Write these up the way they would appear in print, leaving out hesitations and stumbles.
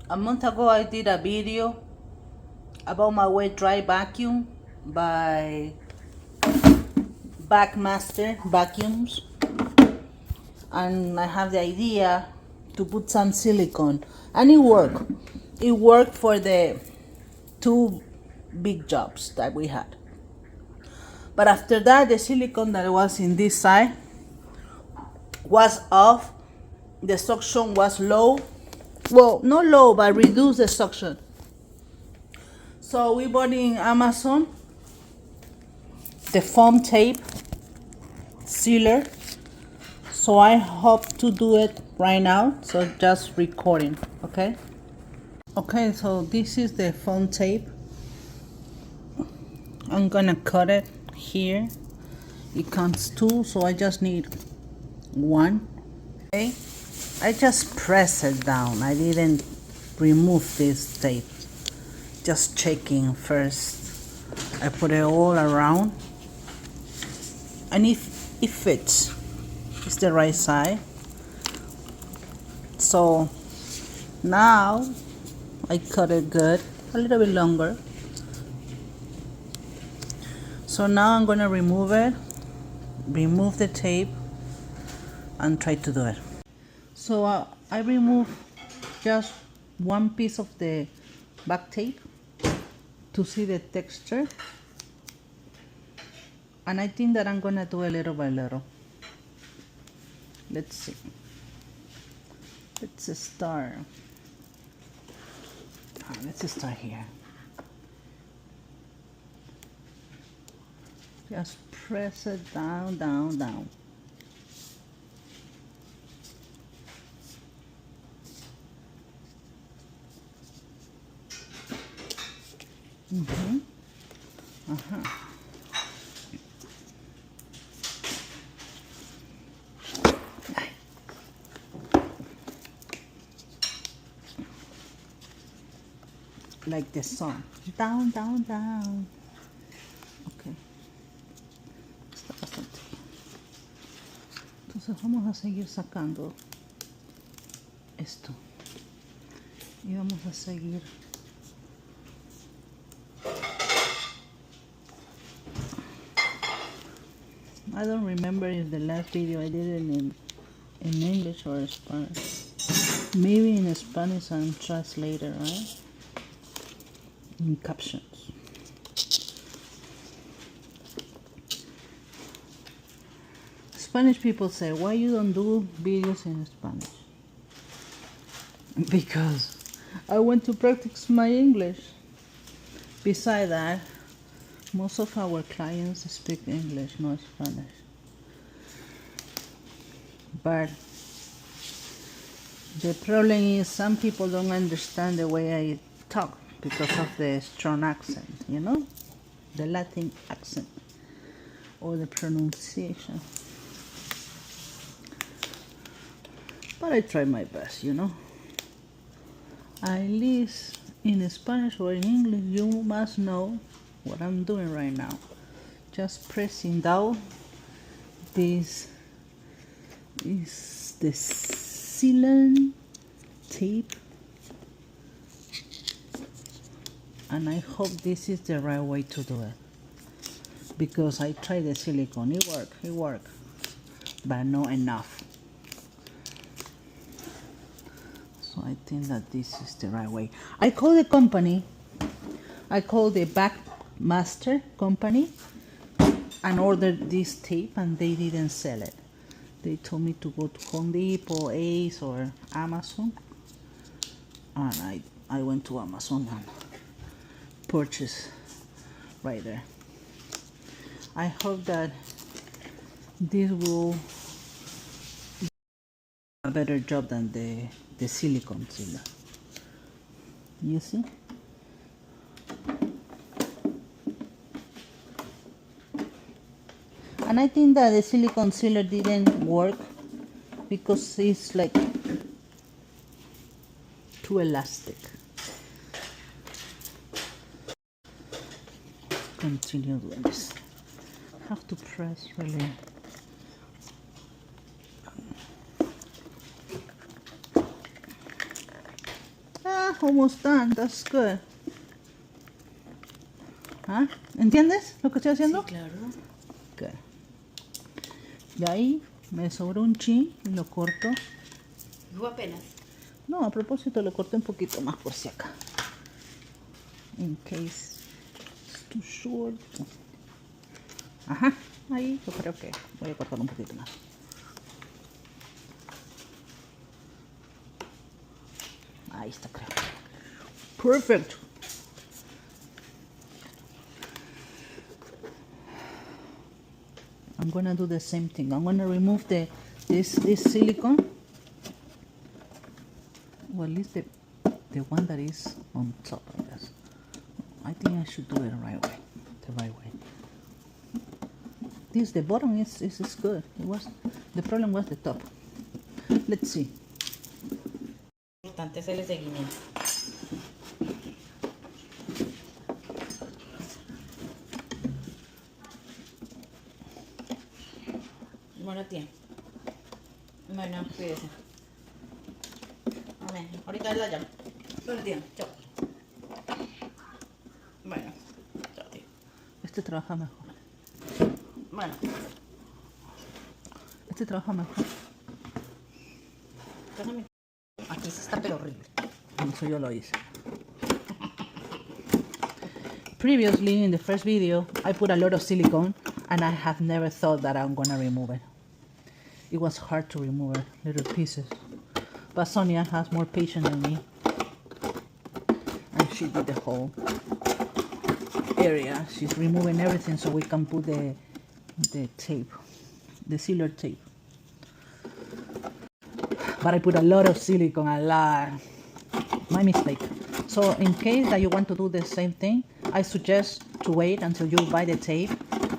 A month ago I did a video about my wet dry vacuum by Vacmaster vacuums, and I have the idea to put some silicone, and it worked. It worked for the two big jobs that we had. But after that, the silicone that was in this side was off. The suction was low. Well, not low, but reduced the suction. So we bought in Amazon the foam tape sealer. So I hope to do it right now. So just recording, okay? Okay, so this is the foam tape. I'm gonna cut it here. It comes two, so I just need one. Okay, I just press it down. I didn't remove this tape. Just checking first. I put it all around, and if it fits, it's the right side. So now I cut it good, a little bit longer. So now I'm gonna remove it, remove the tape, and try to do it. So I remove just one piece of the back tape to see the texture, and I think that I'm gonna do it little by little. Let's see. Let's start. Let's start here. Just press it down, down, down. Like the song. Down, down, down. Okay. Está bastante. Entonces vamos a seguir sacando esto. Y vamos a seguir. I don't remember if the last video I did it in English or Spanish. Maybe in Spanish and translator, right? In captions. Spanish people say, why you don't do videos in Spanish? Because I want to practice my English. Besides that, most of our clients speak English, not Spanish. But the problem is some people don't understand the way I talk because of the strong accent, you know? The Latin accent or the pronunciation. But I try my best, you know? At least in Spanish or in English, you must know what I'm doing right now. Just pressing down. This is the silicone tape, and I hope this is the right way to do it, because I tried the silicone. It worked, but not enough. So I think that this is the right way. I called the company, I called the Vacmaster company and ordered this tape, and they didn't sell it. They told me to go to Home Depot, Ace, or Amazon, and I went to Amazon and purchased right there. I hope that this will do a better job than the silicone sealer. You see? And I think that the silicone sealer didn't work because it's like too elastic. Continue doing this. Have to press really. Ah, almost done. That's good. ¿Ah? ¿Entiendes lo que estoy haciendo? Sí, claro. Good. De ahí me sobró un chin y lo corto. Yo apenas. No, a propósito lo corté un poquito más por si acá. In case it's too short. Ajá, ahí yo creo que voy a cortar un poquito más. Ahí está, creo. Perfect. I'm gonna do the same thing. I'm gonna remove this silicone. Well, at least the one that is on top, I guess. I think I should do it the right way. The bottom is good. The problem was the top. Let's see. Importante hacerle seguimiento. Bueno, tía. Bueno, cuídese. Amén. Ahorita la llamo. Bueno, tía. Chao. Bueno. Chao, tía. Este trabaja mejor. Bueno. Este trabaja mejor. Pásame. Aquí sí está pero horrible. Eso yo lo hice. Previously, in the first video, I put a lot of silicone and I have never thought that I'm gonna remove it. It was hard to remove it, little pieces. But Sonia has more patience than me. And she did the whole area. She's removing everything so we can put the tape, the sealer tape. But I put a lot of silicone, a lot. My mistake. So in case that you want to do the same thing, I suggest to wait until you buy the tape.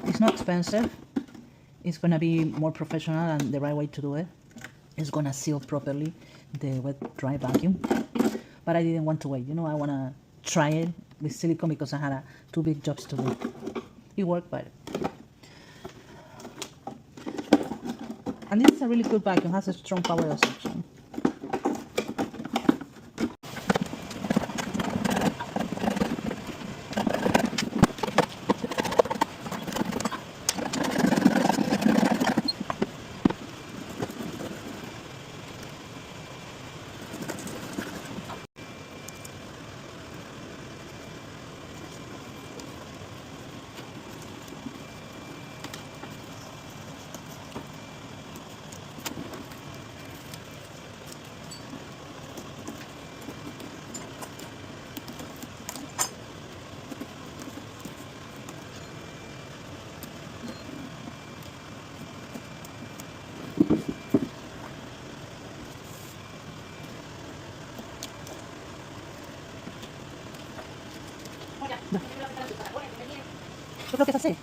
It's not expensive. It's gonna be more professional and the right way to do it. It's gonna seal properly the wet dry vacuum. But I didn't want to wait. You know, I wanna try it with silicone because I had two big jobs to do. It worked, but and this is a really good vacuum. It has a strong power of suction. Yo creo que es así.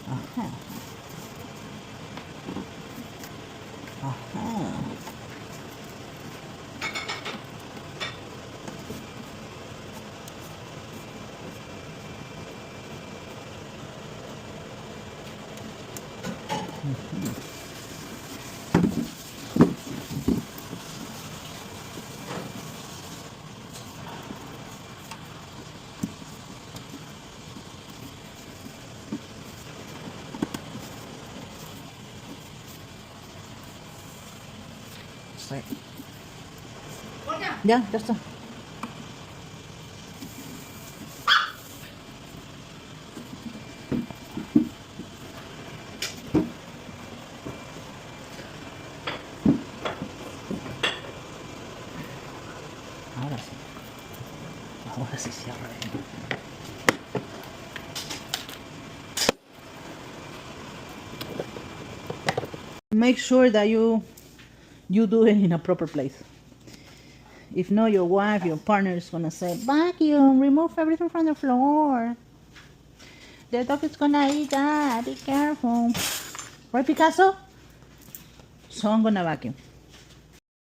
Ajá. Ajá. Sí. Ya está. Ahora sí. Ahora sí cierra. Make sure that you do it in a proper place. If not, your wife, your partner is gonna say, vacuum, remove everything from the floor. The dog is gonna eat that, be careful. Right, Picasso? So I'm gonna vacuum.